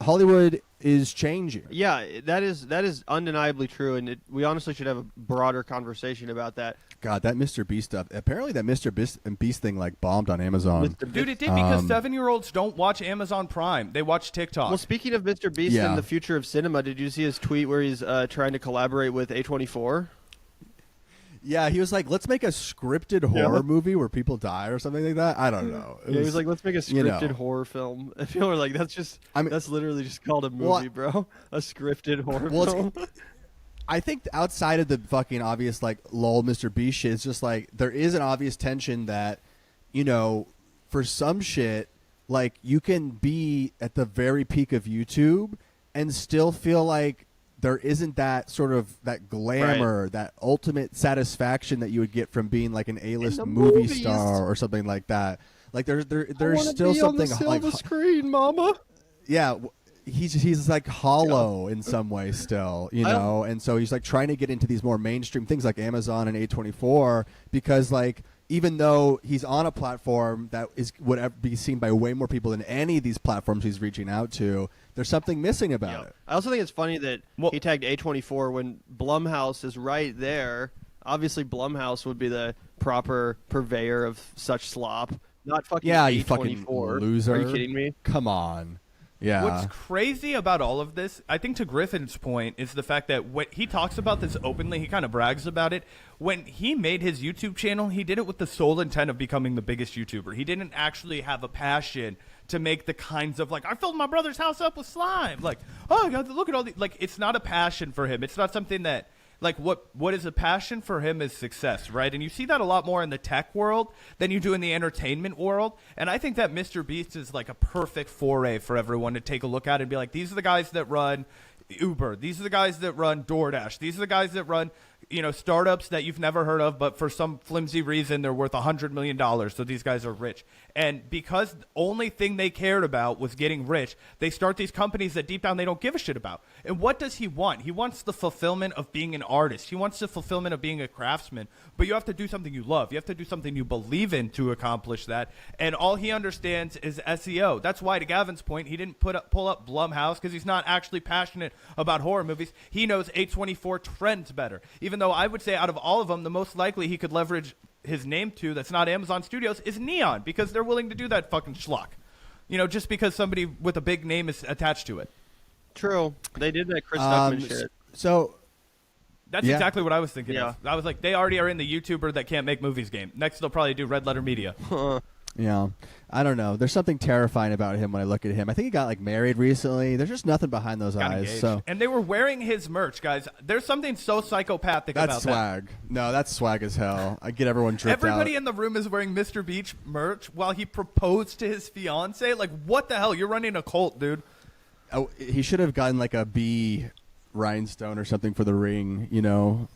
Hollywood is changing. Yeah, that is undeniably true, and we honestly should have a broader conversation about that. God, that Mr. Beast stuff. Apparently, that Mr. Beast thing like bombed on Amazon. Dude, it did because 7-year-olds don't watch Amazon Prime; they watch TikTok. Well, speaking of Mr. Beast and the future of cinema, did you see his tweet where he's trying to collaborate with A24? Yeah, he was like, let's make a scripted horror movie where people die or something like that. I don't know. He was like, let's make a scripted horror film. I feel like that's literally just called a movie, bro. A scripted horror film. I think outside of the fucking obvious, like, lol, Mr. Beast shit, it's just like, there is an obvious tension that, for some shit, like, you can be at the very peak of YouTube and still feel like there isn't that sort of that glamour, that ultimate satisfaction that you would get from being like an A-list movie star or something like that. Like there's still something on the silver screen, mama. Yeah, he's like hollow in some way still, and so he's like trying to get into these more mainstream things like Amazon and A24 because like even though he's on a platform that would be seen by way more people than any of these platforms he's reaching out to, there's something missing about it. I also think it's funny that he tagged A24 when Blumhouse is right there. Obviously, Blumhouse would be the proper purveyor of such slop, not fucking A24. You fucking loser. Are you kidding me? Come on. Yeah. What's crazy about all of this, I think to Griffin's point, is the fact that when he talks about this openly, he kind of brags about it. When he made his YouTube channel, he did it with the sole intent of becoming the biggest YouTuber. He didn't actually have a passion to make the kinds of, like, I filled my brother's house up with slime. Like, oh, God, look at all these. Like, it's not a passion for him. It's not something that, like, what is a passion for him is success, right? And you see that a lot more in the tech world than you do in the entertainment world. And I think that Mr. Beast is like a perfect foray for everyone to take a look at and be like, these are the guys that run Uber. These are the guys that run DoorDash. These are the guys that run, startups that you've never heard of, but for some flimsy reason, they're worth $100 million. So these guys are rich. And because the only thing they cared about was getting rich, they start these companies that deep down they don't give a shit about. And what does he want? He wants the fulfillment of being an artist. He wants the fulfillment of being a craftsman. But you have to do something you love. You have to do something you believe in to accomplish that. And all he understands is SEO. That's why, to Gavin's point, he didn't pull up Blumhouse because he's not actually passionate about horror movies. He knows A24 trends better. Even though I would say out of all of them, the most likely he could leverage his name to that's not Amazon Studios is Neon, because they're willing to do that fucking schlock. Just because somebody with a big name is attached to it. True. They did that Chris Stuckman shit. So that's exactly what I was thinking of. I was like, they already are in the YouTuber that can't make movies game. Next they'll probably do Red Letter Media. Yeah. I don't know. There's something terrifying about him when I look at him. I think he got married recently. There's just nothing behind those eyes. Engaged. So and they were wearing his merch, guys. There's something so psychopathic about that. That's swag. No, that's swag as hell. I get everyone dripped Everybody out. in the room is wearing Mr. Beach merch while he proposed to his fiance. Like, what the hell? You're running a cult, dude. Oh, he should have gotten a B rhinestone or something for the ring, and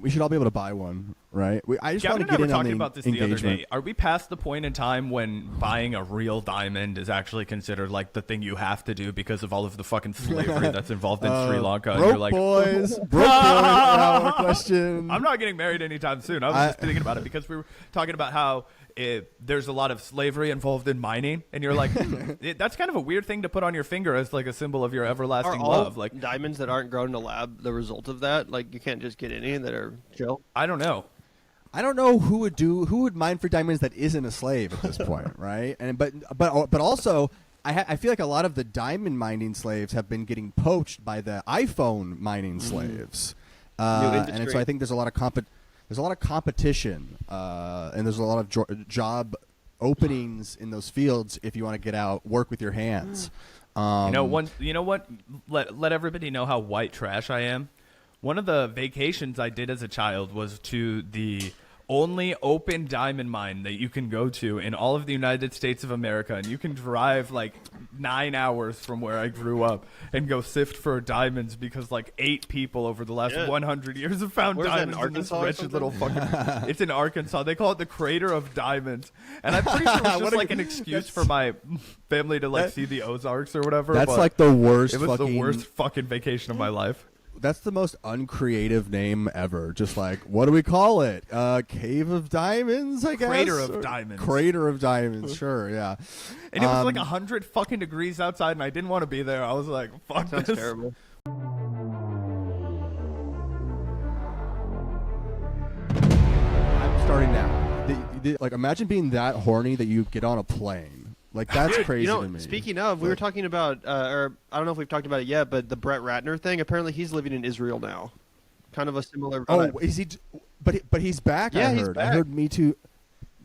we should all be able to buy one, right? I just want to get in on the about this engagement. The other day. Are we past the point in time when buying a real diamond is actually considered like the thing you have to do because of all of the fucking slavery that's involved in Sri Lanka? Broke and you're like, boys, broke boys. Question. I'm not getting married anytime soon. I was just thinking about it because we were talking about how there's a lot of slavery involved in mining, and you're like, that's kind of a weird thing to put on your finger as like a symbol of your everlasting love. Like diamonds that aren't grown in a lab, the result of that, like you can't just get any that are chill. I don't know who would mine for diamonds that isn't a slave at this point, right? And but also, I feel like a lot of the diamond mining slaves have been getting poached by the iPhone mining slaves, and so I think there's a lot of competition, and there's a lot of job openings in those fields if you want to get out, work with your hands. You know what? Let everybody know how white trash I am. One of the vacations I did as a child was to the only open diamond mine that you can go to in all of the United States of America, and you can drive 9 hours from where I grew up and go sift for diamonds because 8 people over the last 100 years have found diamonds in this wretched little fucking. It's in Arkansas. They call it the Crater of Diamonds, and I'm pretty sure it was just an excuse for my family to see the Ozarks or whatever. That's the worst. It was the worst fucking vacation of my life. that's the most uncreative name ever. Just like, what do we call it? Cave of Diamonds, I guess. Crater of Diamonds. Crater of Diamonds. Sure, yeah. And it was like 100 fucking degrees outside, and I didn't want to be there. I was like, fuck Sounds this. terrible. I'm starting now. Like, imagine being that horny that you get on a plane. Like, that's crazy to me. Speaking of, we were talking about, or I don't know if we've talked about it yet, but the Brett Ratner thing. Apparently, he's living in Israel now. Kind of a similar. Oh, is he? But he's back. Yeah, I heard. he's back. I heard Me Too.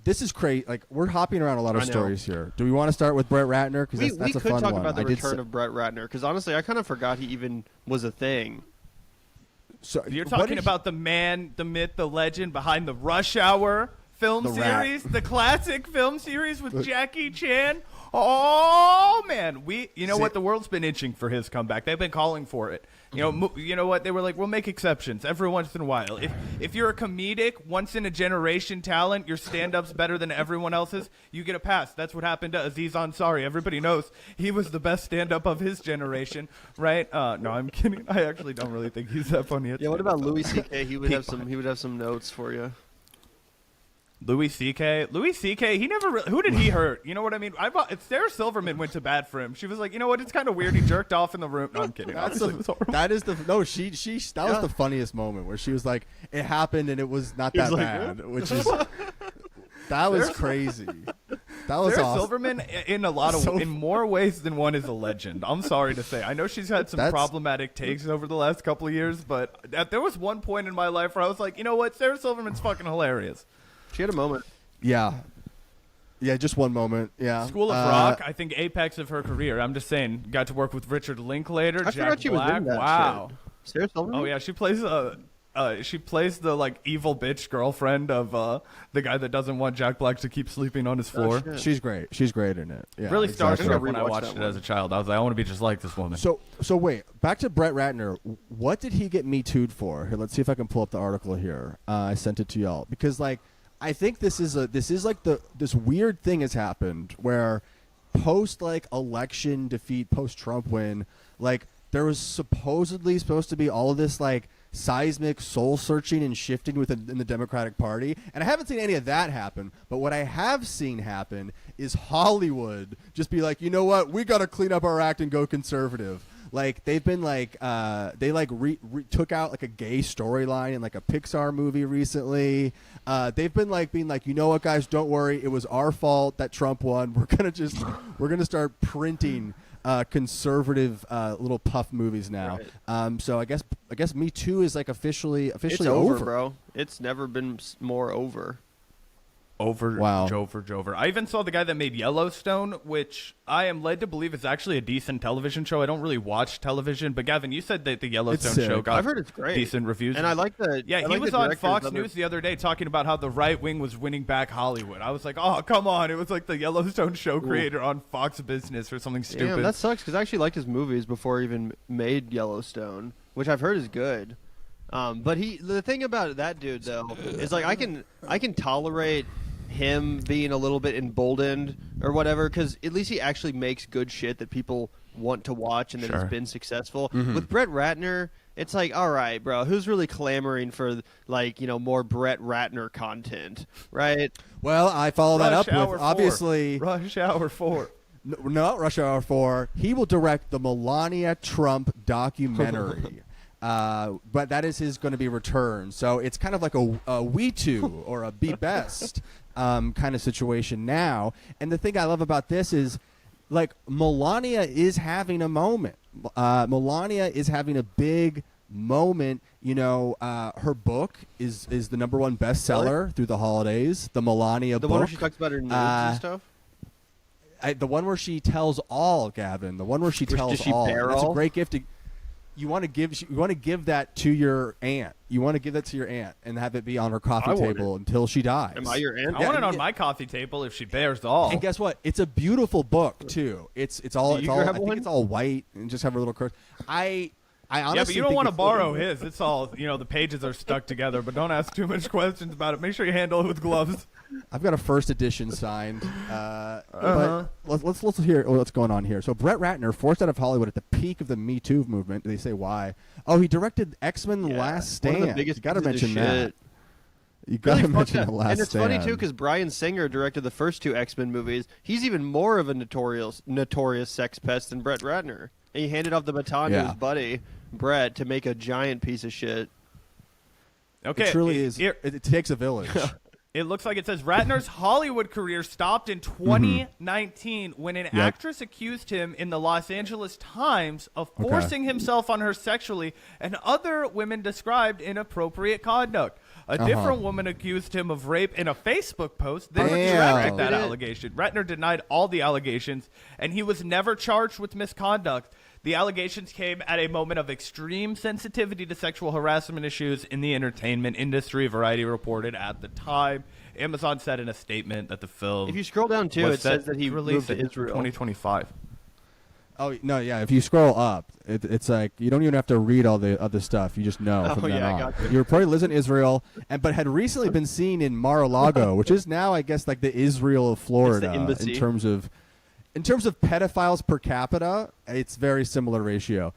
This is crazy. Like, we're hopping around a lot of stories here. Do we want to start with Brett Ratner? Because that's a fun one. We could talk about the return of Brett Ratner. Because honestly, I kind of forgot he even was a thing. So You're talking about the man, the myth, the legend behind the Rush Hour film series, the classic film series with Jackie Chan. Oh man, you know what? The world's been itching for his comeback. They've been calling for it. You know what? They were like, we'll make exceptions every once in a while. If you're a comedic, once in a generation talent, your stand-up's better than everyone else's, you get a pass. That's what happened to Aziz Ansari. Everybody knows he was the best stand-up of his generation, right? No, I'm kidding. I actually don't really think he's that funny. Yeah. What about Louis C.K.? He would have some notes for you. Louis C.K. He never really, who did he hurt? You know what I mean? Sarah Silverman went to bat for him. She was like, you know what? It's kind of weird. He jerked off in the room. No, I'm kidding. That was the funniest moment where she was like, it happened and it was not that bad, which is that was crazy. That was Sarah awesome. Silverman, in more ways than one, is a legend. I'm sorry to say. I know she's had some problematic takes over the last couple of years, but there was one point in my life where I was like, you know what? Sarah Silverman's fucking hilarious. She had a moment. Yeah, just one moment. Yeah. School of Rock, I think apex of her career. I'm just saying, got to work with Richard Linklater, Jack forgot she Black. was in that Wow. shit. Sarah Silverman? Oh yeah, she plays the like evil bitch girlfriend of the guy that doesn't want Jack Black to keep sleeping on his floor. She's great. She's great in it. Yeah, really exactly. starstruck when I watched it as a child. I was like, I want to be just like this woman. So wait, back to Brett Ratner. What did he get Me Too'd for? Here, let's see if I can pull up the article here. I sent it to y'all because like I think this is this weird thing has happened where post like election defeat, post Trump win, like there was supposedly supposed to be all of this like seismic soul searching and shifting in the Democratic Party, and I haven't seen any of that happen. But what I have seen happen is Hollywood just be like, you know what, we got to clean up our act and go conservative. Like they've been like they like took out like a gay storyline in like a Pixar movie recently. They've been like being like, you know what, guys, don't worry, it was our fault that Trump won. We're gonna start printing conservative little puff movies now. Right. So I guess Me Too is like officially it's over, bro. It's never been more over. Jover. I even saw the guy that made Yellowstone, which I am led to believe is actually a decent television show. I don't really watch television, but Gavin, you said that the Yellowstone show got I've heard it's great. Decent reviews. And I like the he was on Fox News the other day talking about how the right wing was winning back Hollywood. I was like, oh, come on. It was like the Yellowstone show creator on Fox Business or something stupid. Damn, that sucks because I actually liked his movies before he even made Yellowstone, which I've heard is good. But the thing about that dude, though, is like I can tolerate him being a little bit emboldened or whatever, because at least he actually makes good shit that people want to watch and that has been successful. Mm-hmm. With Brett Ratner, it's like, all right, bro, who's really clamoring for like, you know, more Brett Ratner content, right? Well, I follow that up with obviously Rush Hour 4. No, Rush Hour 4. He will direct the Melania Trump documentary. But that is going to be return. So it's kind of like a We Too or a Be Best kind of situation now. And the thing I love about this is, like, Melania is having a moment. Melania is having a big moment. You know, her book is the #1 bestseller through the holidays. The Melania book. The one where she talks about her nudes and stuff? The one where she tells all, Gavin. The one where she tells all. That's a great gift. You want to give that to your aunt. You want to give that to your aunt and have it be on her coffee table until she dies. Am I your aunt? I want it on my coffee table if she bears all. And guess what? It's a beautiful book too. It's all. I think it's all white and just have a little curse. I I honestly Yeah, but you don't think want to it's- borrow his. It's all, the pages are stuck together, but don't ask too much questions about it. Make sure you handle it with gloves. I've got a first edition signed. But let's hear what's going on here. So Brett Ratner forced out of Hollywood at the peak of the Me Too movement. They say why? Oh, he directed X-Men: The Last Stand. One of the biggest You got to pieces of mention that. shit. You got to Really mention fucked The up. Last And it's Stand. funny too because Bryan Singer directed the first 2 X-Men movies. He's even more of a notorious sex pest than Brett Ratner. And he handed off the baton to his buddy Brett to make a giant piece of shit. Okay. It truly is. It takes a village. It looks like it says Ratner's Hollywood career stopped in 2019 when an actress accused him in the Los Angeles Times of forcing himself on her sexually, and other women described inappropriate conduct. A different woman accused him of rape in a Facebook post, then retracted that allegation. Ratner denied all the allegations, and he was never charged with misconduct. The allegations came at a moment of extreme sensitivity to sexual harassment issues in the entertainment industry, Variety reported at the time. Amazon said in a statement that the film If you scroll down too, was it says that he released moved to in Israel. 2025. Oh no, yeah. If you scroll up, it's like you don't even have to read all the other stuff. You just know from then on. gotcha. You reported lives in Israel, but had recently been seen in Mar-a-Lago, which is now, I guess, like the Israel of Florida embassy. in terms of pedophiles per capita. It's very similar ratio.